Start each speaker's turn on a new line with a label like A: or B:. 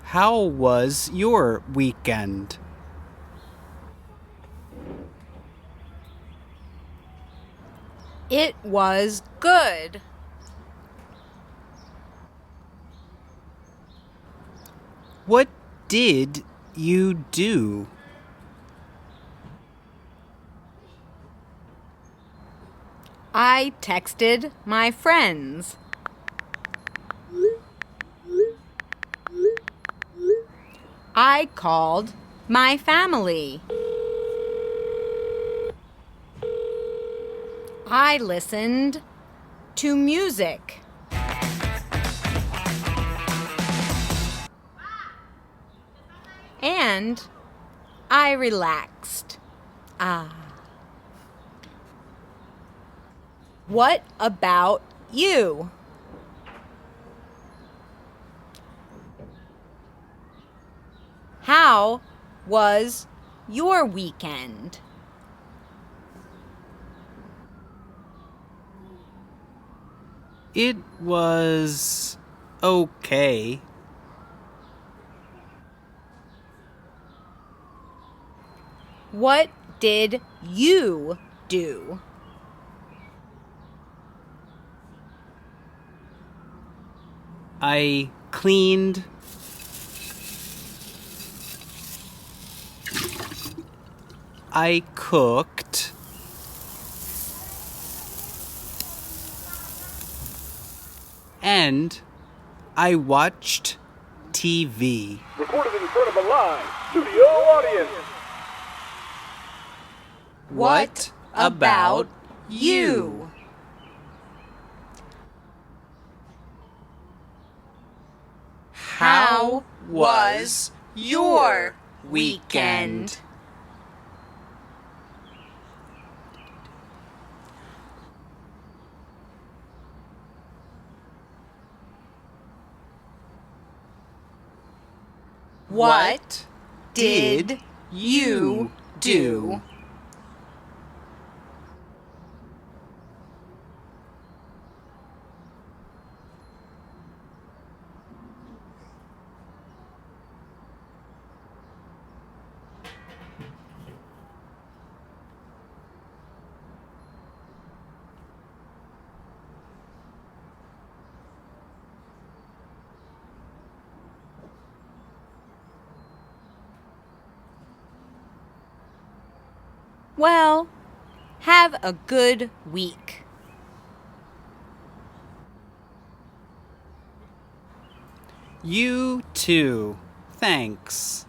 A: How was your weekend?
B: It was good.
A: What did you do?
B: I texted my friends. I called my family. I listened to music. And I relaxed. What about you? How was your weekend?
A: It was okay.
B: What did you do?
A: I cleaned. I cooked. And I watched TV.
C: Recorded in front of a live studio audience.
A: What about you? How was your weekend? What did you do?
B: Well, have a good week.
A: You too. Thanks.